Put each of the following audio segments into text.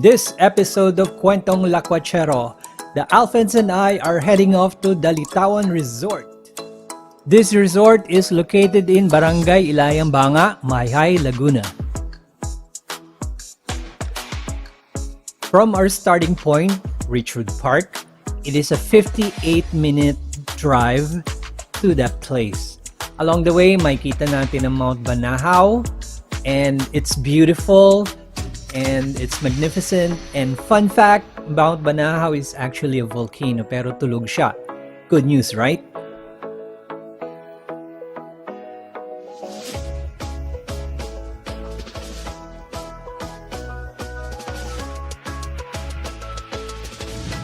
this episode of Kwentong Lakwachero, the Alphans and I are heading off to Dalitawan Resort. This resort is located in Barangay Ilayang Banga, Mayhay, Laguna. From our starting point, Richwood Park, it is a 58-minute drive to that place. Along the way, makikita natin ang Mount Banahaw, and it's beautiful and it's magnificent. And fun fact, Mount Banahaw is actually a volcano pero tulog siya. Good news, right?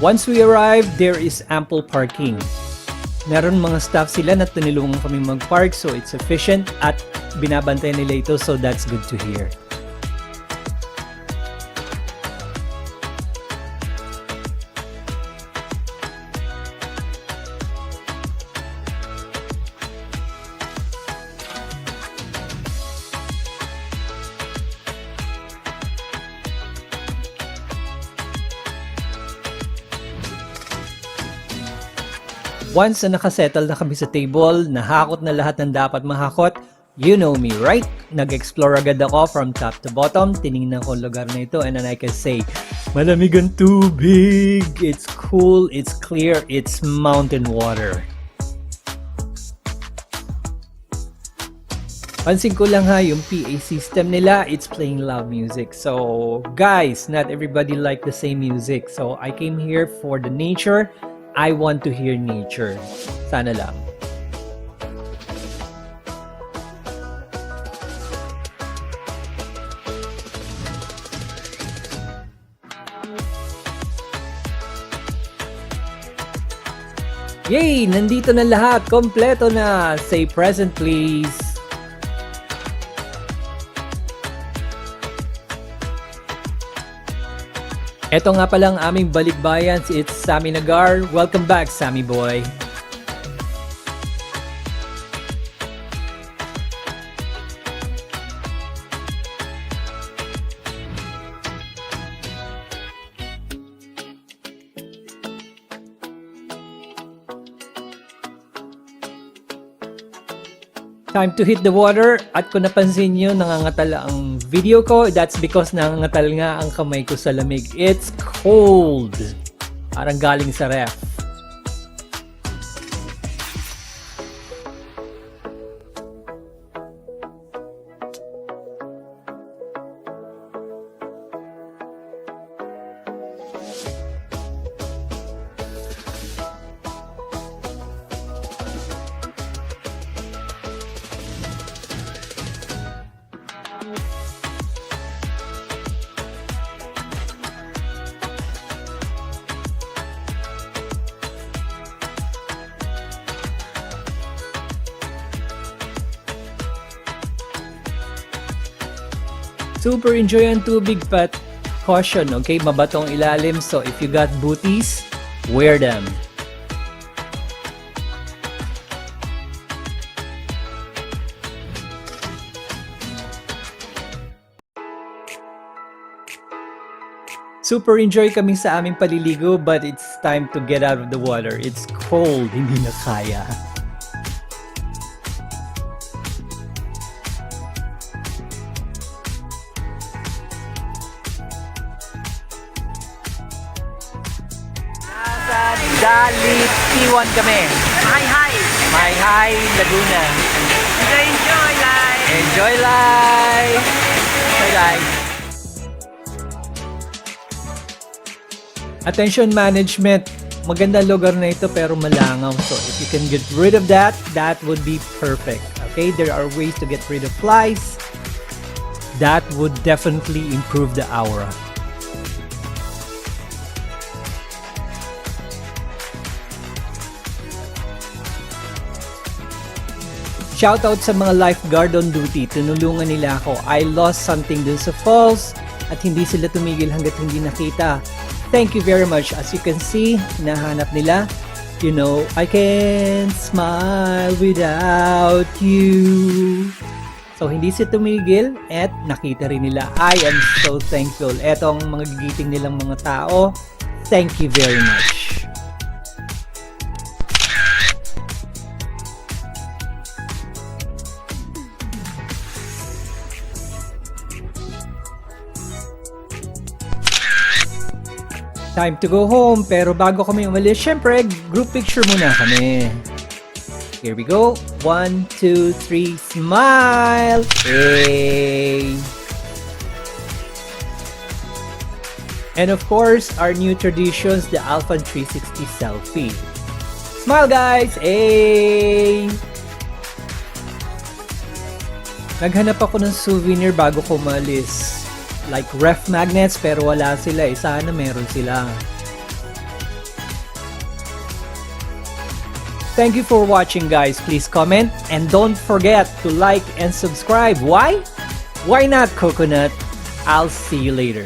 Once we arrive, there is ample parking. Meron mga staff sila na tinulungan kami mag-park, so it's efficient at binabantay nila ito, so that's good to hear. Once na nakasettle na kami sa table, nahakot na lahat ng dapat mahakot, you know me, right? Nag-explore agad ako from top to bottom, tinignan ko ang lugar na ito, and then I can say, malamig ang tubig, it's cool, it's clear, it's mountain water. Pansin ko lang ha, yung PA system nila, it's playing loud music. So, guys, not everybody like the same music. So, I came here for the nature. I want to hear nature. Sana lang. Yay! Nandito na lahat. Kompleto na. Say present please. Ito nga palang aming balikbayan, it's Sammy Nagar. Welcome back, Sammy boy. Time to hit the water. At kung napansin nyo, nangangatala ang video ko. That's because nangangatal nga ang kamay ko sa lamig. It's cold. Parang galing sa ref. Super enjoy ang tubig, but caution, okay? Mabatong ilalim, so if you got booties, wear them. Super enjoy kami sa aming paliligo, but it's time to get out of the water. It's cold, hindi na kaya. Dalitiwan kami. Mayhay, Laguna. Enjoy life. Enjoy life. Enjoy life. Attention management. Maganda lugar na ito pero malangaw. So if you can get rid of that, that would be perfect. Okay, there are ways to get rid of flies. That would definitely improve the aura. Shoutout sa mga lifeguard on duty. Tinulungan nila ako. I lost something dun sa falls at hindi sila tumigil hanggat hindi nakita. Thank you very much. As you can see, nahanap nila. You know, I can't smile without you. So, hindi si tumigil at nakita rin nila. I am so thankful. Etong mga gigiting nilang mga tao, thank you very much. Time to go home, pero bago kami umalis, syempre, group picture muna kami. Here we go. 1, 2, 3, smile! Hey! And of course, our new traditions, the Alpha 360 selfie. Smile, guys! Hey! Naghanap ako ng souvenir bago ko umalis. Like ref magnets, pero wala sila. Sana meron sila. Thank you for watching, guys. Please comment and don't forget to like and subscribe. Why? Why not, Coconut? I'll see you later.